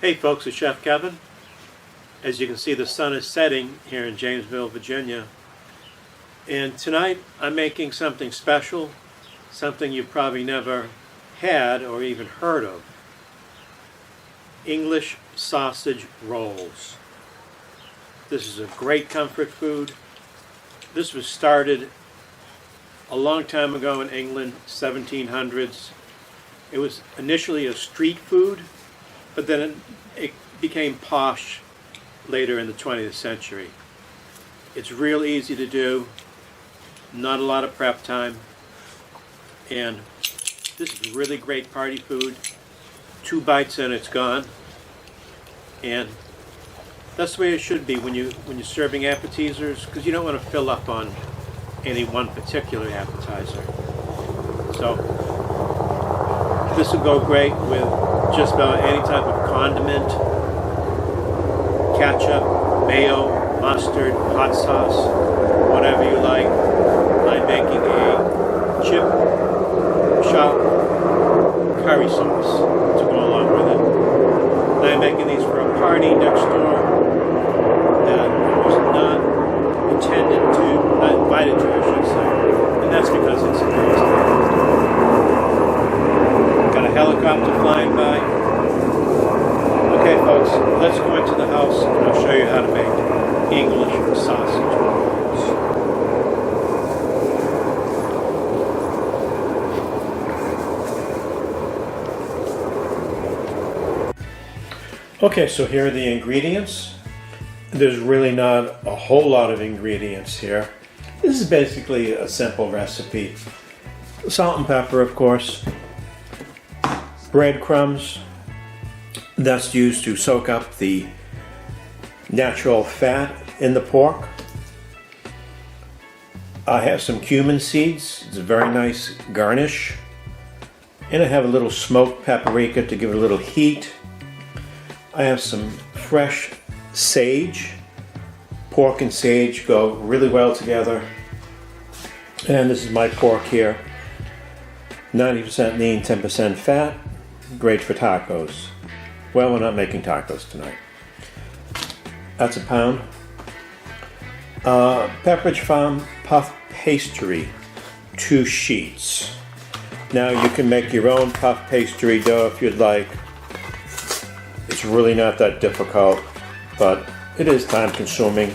Hey folks, it's Chef Kevin. As you can see, the sun is setting here in Jamesville, Virginia. And tonight I'm making something special, something you probably never had or even heard of. English sausage rolls. This is a great comfort food. This was started a long time ago in England, 1700s. It was initially a street food, but then it became posh later in the 20th century. It's real easy to do, not a lot of prep time, and this is really great party food. 2 bites and it's gone, and that's the way it should be when you're serving appetizers, because you don't want to fill up on any one particular appetizer. So this will go great with just about any type of condiment, ketchup, mayo, mustard, hot sauce, whatever you like. I'm making a chip shop curry sauce to go along with it. And I'm making these for a party next door that was not invited to, I should say. And that's because it's got a helicopter flying by. Okay folks, let's go into the house and I'll show you how to make English sausage rolls. Okay, so here are the ingredients. There's really not a whole lot of ingredients here. This is basically a simple recipe. Salt and pepper, of course. Breadcrumbs. That's used to soak up the natural fat in the pork. I have some cumin seeds. It's a very nice garnish. And I have a little smoked paprika to give it a little heat. I have some fresh sage. Pork and sage go really well together. And this is my pork here. 90% lean, 10% fat. Great for tacos. Well, we're not making tacos tonight. That's a pound. Pepperidge Farm puff pastry, 2 sheets. Now you can make your own puff pastry dough if you'd like. It's really not that difficult, but it is time consuming.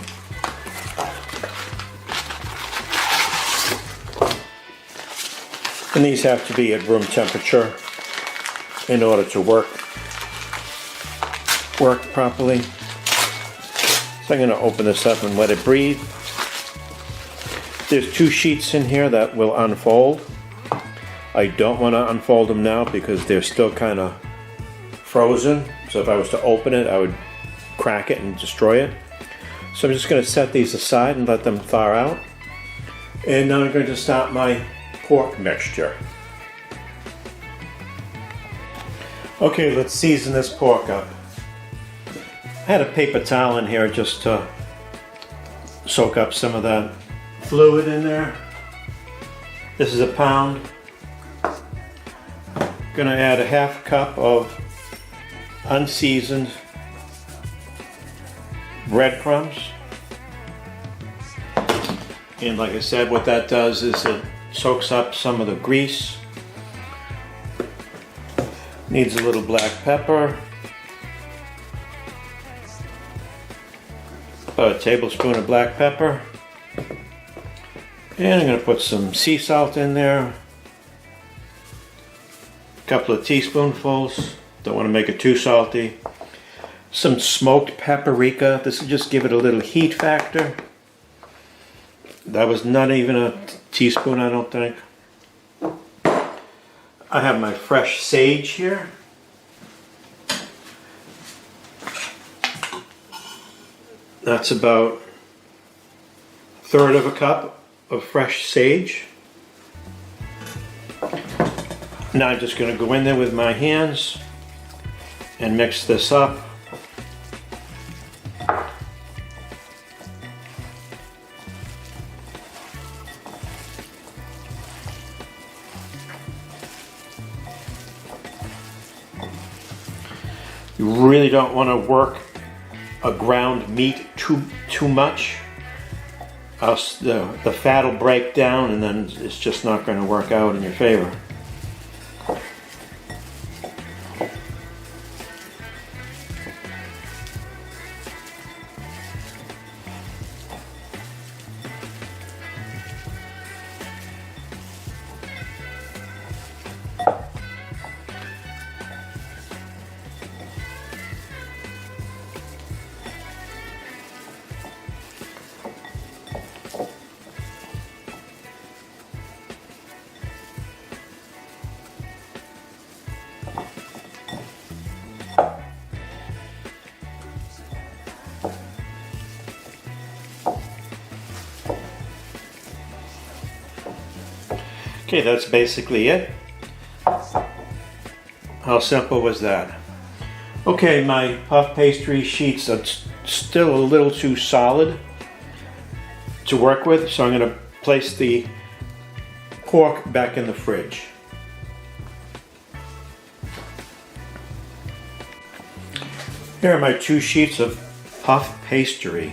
And these have to be at room temperature in order to work properly. So I'm going to open this up and let it breathe. There's 2 sheets in here that will unfold. I don't want to unfold them now because they're still kind of frozen. So if I was to open it, I would crack it and destroy it. So I'm just going to set these aside and let them thaw out. And now I'm going to start my pork mixture. Okay, let's season this pork up. I had a paper towel in here just to soak up some of that fluid in there. This is a pound. Gonna add a half cup of unseasoned breadcrumbs. And like I said, what that does is it soaks up some of the grease. Needs a little black pepper. About a tablespoon of black pepper. And I'm going to put some sea salt in there. A couple of teaspoonfuls. Don't want to make it too salty. Some smoked paprika. This will just give it a little heat factor. That was not even a teaspoon, I don't think. I have my fresh sage here. That's about 1/3 of a cup of fresh sage. Now I'm just going to go in there with my hands and mix this up. You really don't want to work a ground meat too much. Else the fat will break down and then it's just not going to work out in your favor. Okay, that's basically it. How simple was that? Okay, my puff pastry sheets are still a little too solid to work with, so I'm going to place the pork back in the fridge. Here are my 2 sheets of puff pastry.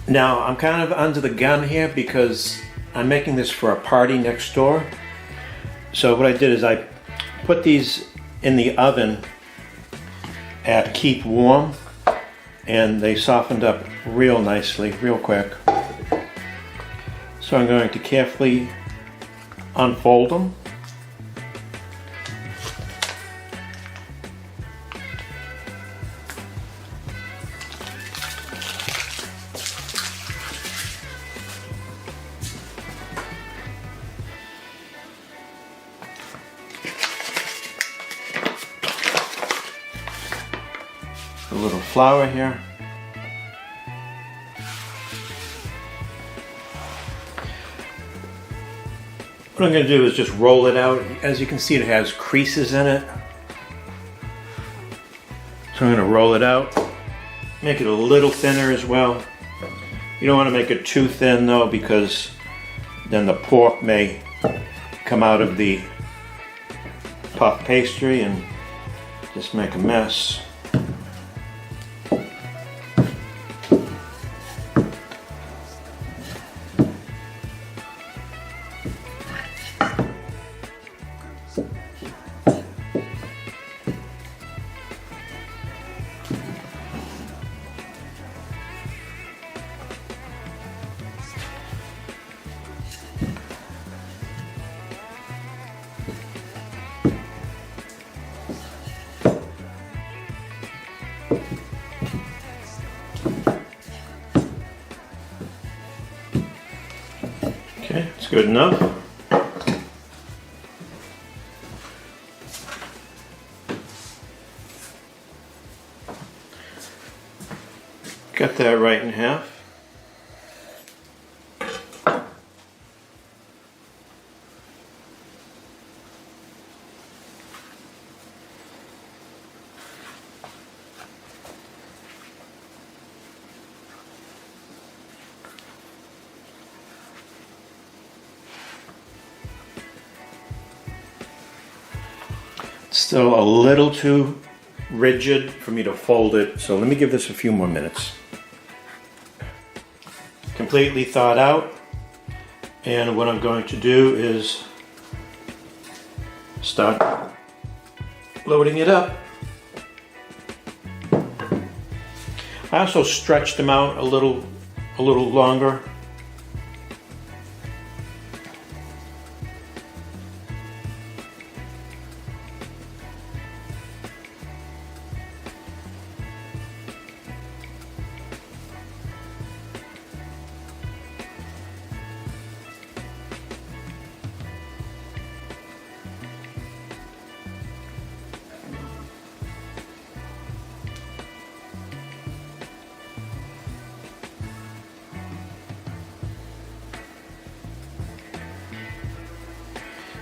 Now, I'm kind of under the gun here because I'm making this for a party next door. So what I did is I put these in the oven at keep warm, and they softened up real nicely, real quick. So I'm going to carefully unfold them. A little flour here. What I'm going to do is just roll it out. As you can see, it has creases in it. So I'm going to roll it out. Make it a little thinner as well. You don't want to make it too thin though, because then the pork may come out of the puff pastry and just make a mess. Okay, it's good enough. Cut that right in half. Still a little too rigid for me to fold it, so let me give this a few more minutes. Completely thawed out, and what I'm going to do is start loading it up. I also stretched them out a little longer.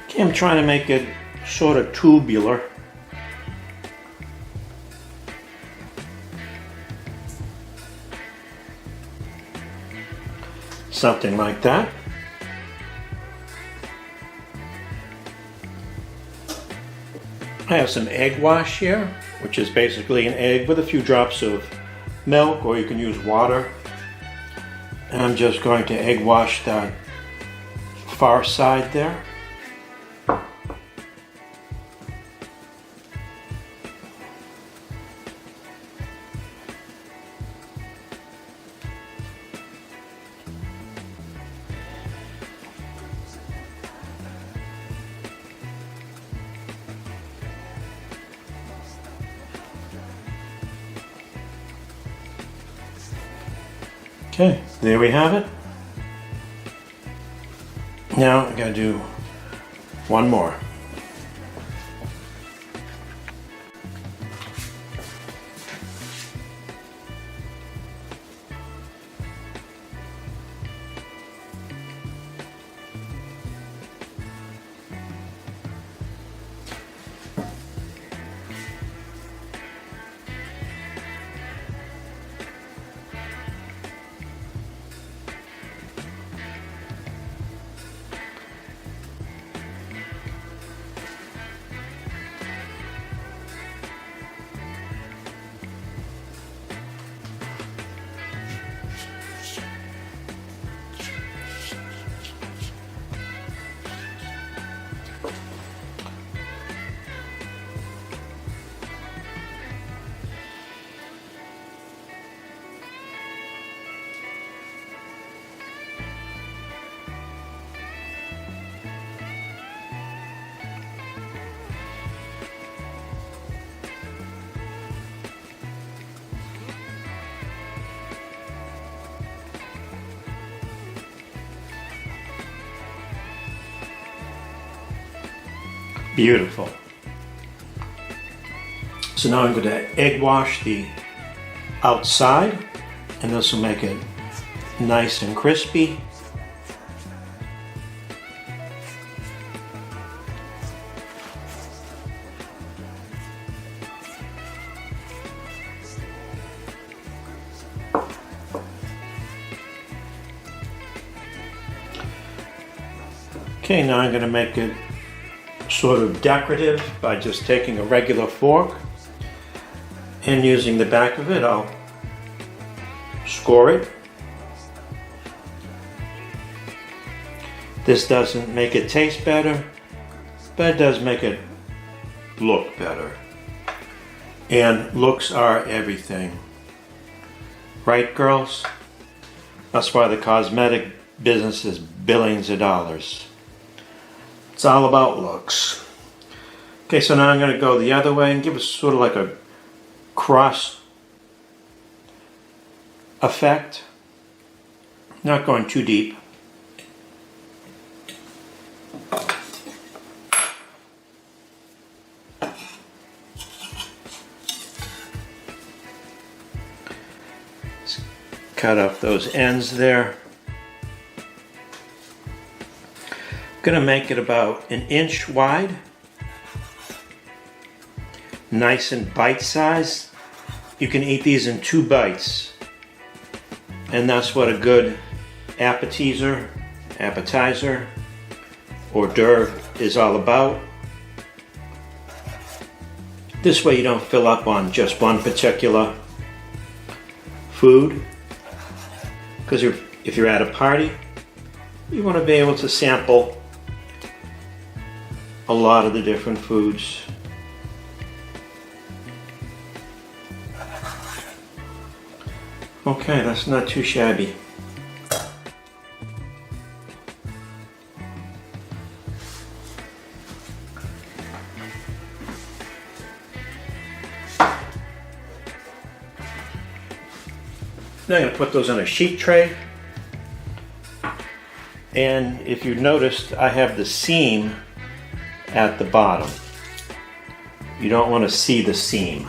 Okay, I'm trying to make it sort of tubular. Something like that. I have some egg wash here, which is basically an egg with a few drops of milk, or you can use water. And I'm just going to egg wash that far side there. Okay, there we have it. Now I gotta do one more. Beautiful. So now I'm going to egg wash the outside, and this will make it nice and crispy. Okay, now I'm going to make it sort of decorative by just taking a regular fork and using the back of it. I'll score it. This doesn't make it taste better, but it does make it look better. And looks are everything. Right, girls? That's why the cosmetic business is billions of dollars. It's all about looks. Okay, so now I'm going to go the other way and give it sort of like a crust effect. Not going too deep. Let's cut off those ends there. Going to make it about 1 inch wide, nice and bite-sized. You can eat these in 2 bites, and that's what a good appetizer, hors d'oeuvre is all about. This way you don't fill up on just one particular food, because if you're at a party, you want to be able to sample a lot of the different foods. Okay, that's not too shabby. Now I'm going to put those on a sheet tray. And if you noticed, I have the seam at the bottom. You don't want to see the seam.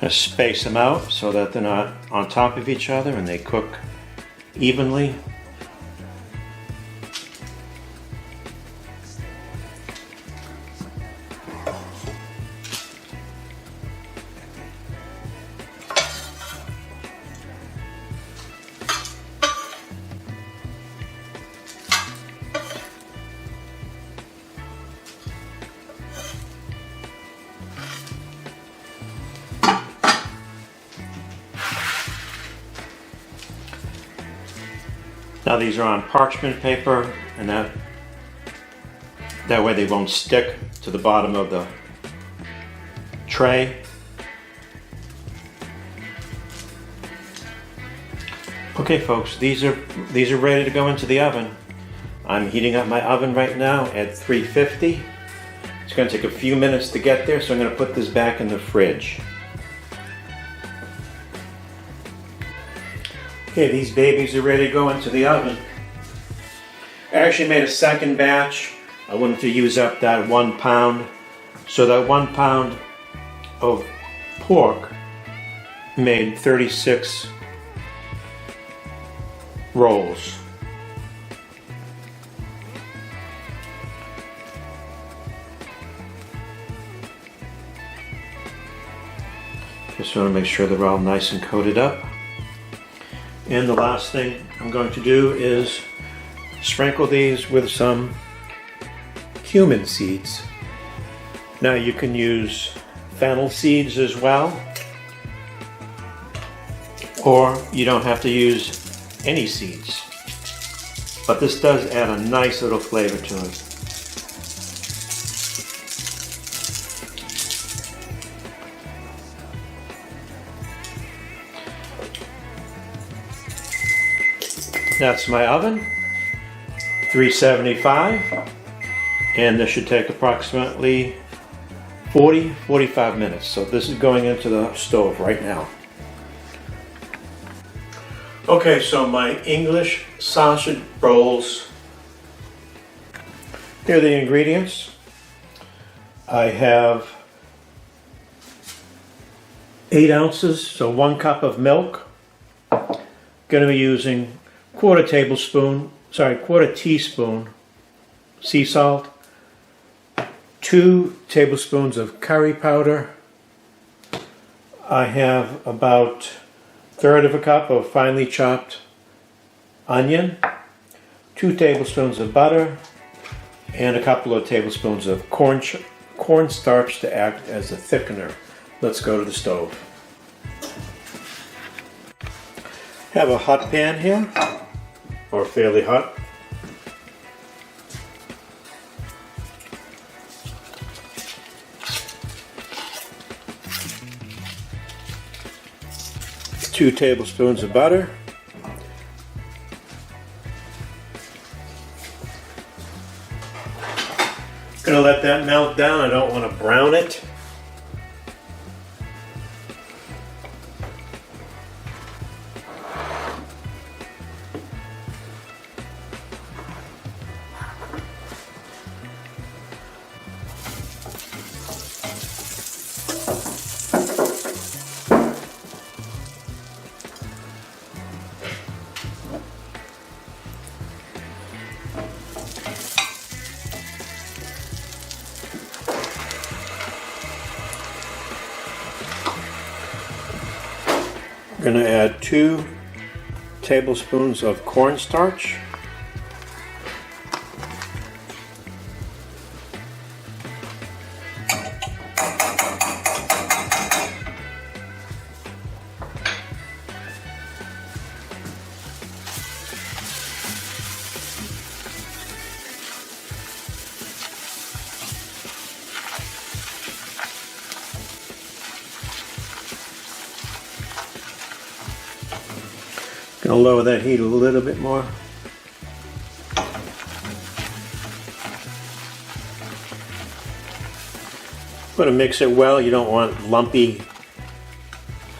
Space them out so that they're not on top of each other and they cook evenly. Now these are on parchment paper, and that way they won't stick to the bottom of the tray. Okay folks, these are ready to go into the oven. I'm heating up my oven right now at 350. It's going to take a few minutes to get there, so I'm going to put this back in the fridge. Okay, these babies are ready to go into the oven. I actually made a second batch. I wanted to use up that 1 pound. So that 1 pound of pork made 36 rolls. Just want to make sure they're all nice and coated up. And the last thing I'm going to do is sprinkle these with some cumin seeds. Now you can use fennel seeds as well, or you don't have to use any seeds. But this does add a nice little flavor to it. That's my oven, 375, and this should take approximately 40-45 minutes. So this is going into the stove right now. Okay, so my English sausage rolls. Here are the ingredients. I have 8 ounces, so 1 cup of milk. Going to be using quarter teaspoon sea salt, 2 tablespoons of curry powder. I have about 1/3 of a cup of finely chopped onion, 2 tablespoons of butter, and a couple of tablespoons of cornstarch to act as a thickener. Let's go to the stove. Have a hot pan here, or fairly hot. Two tablespoons of butter. Gonna let that melt down. I don't want to brown it. I'm going to add 2 tablespoons of cornstarch. Gonna lower that heat a little bit more. Want to mix it well. You don't want lumpy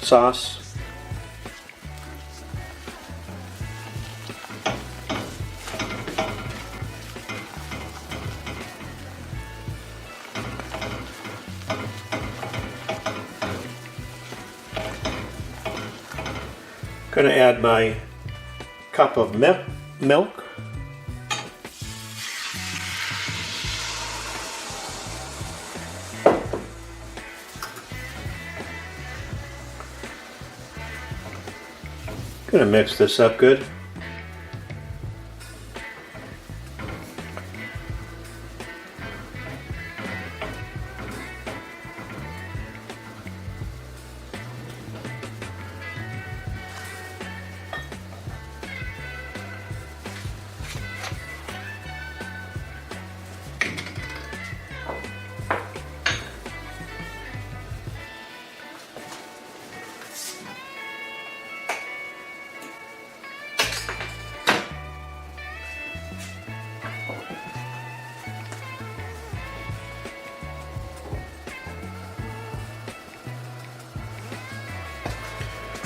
sauce. Going to add my cup of milk. Going to mix this up good.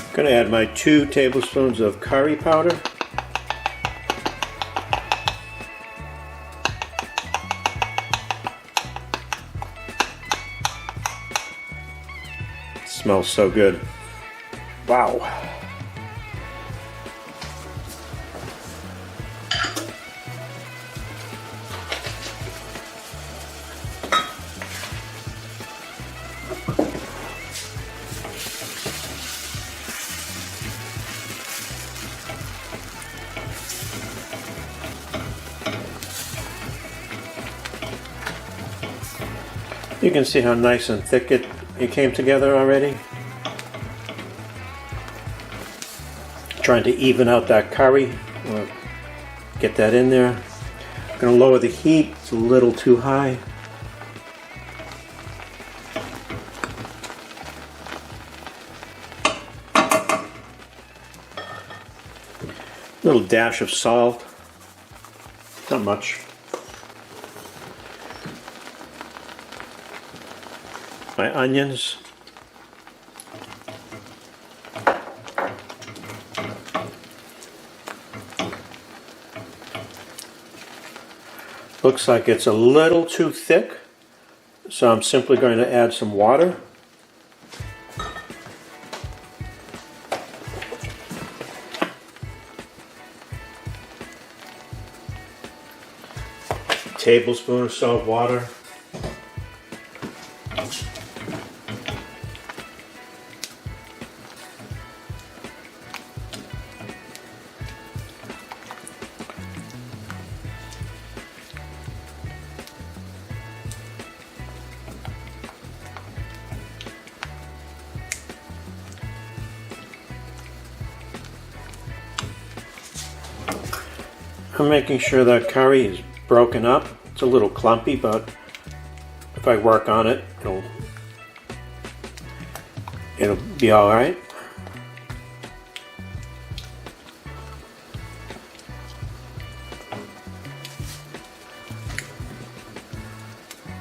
I'm going to add my 2 tablespoons of curry powder. It smells so good. Wow. You can see how nice and thick it came together already. Trying to even out that curry. We'll get that in there. I'm going to lower the heat. It's a little too high. A little dash of salt. Not much. My onions. Looks like it's a little too thick, so I'm simply going to add some water. A tablespoon or so of water. I'm making sure that curry is broken up. It's a little clumpy, but if I work on it, it'll be all right.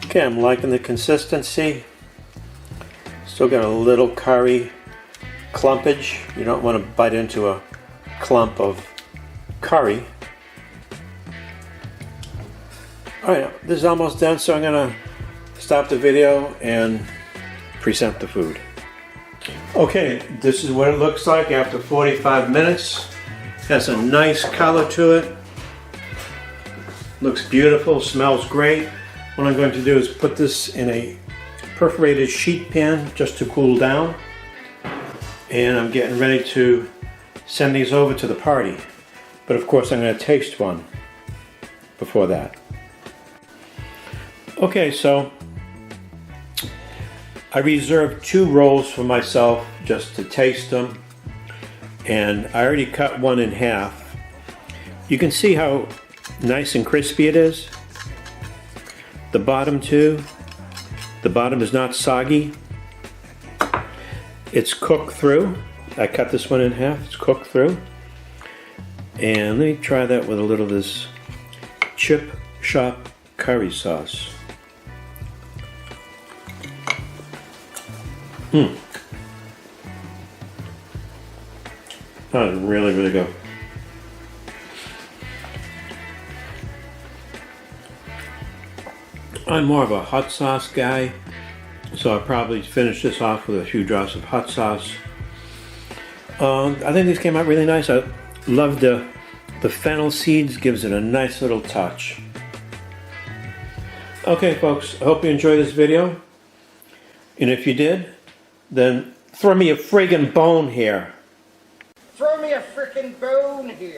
Okay, I'm liking the consistency. Still got a little curry clumpage. You don't want to bite into a clump of curry. Alright, this is almost done, so I'm going to stop the video and present the food. Okay, this is what it looks like after 45 minutes. Has a nice color to it. Looks beautiful, smells great. What I'm going to do is put this in a perforated sheet pan just to cool down. And I'm getting ready to send these over to the party. But of course I'm going to taste one before that. Okay, so I reserved 2 rolls for myself just to taste them, and I already cut one in half. You can see how nice and crispy it is. The bottom too. The bottom is not soggy. It's cooked through. I cut this one in half. It's cooked through. And let me try that with a little of this chip shop curry sauce. That is really, really good. I'm more of a hot sauce guy, so I'll probably finish this off with a few drops of hot sauce. I think these came out really nice. I love the fennel seeds, gives it a nice little touch. Okay folks, I hope you enjoyed this video. And if you did, then throw me a friggin' bone here. Throw me a frickin' bone here.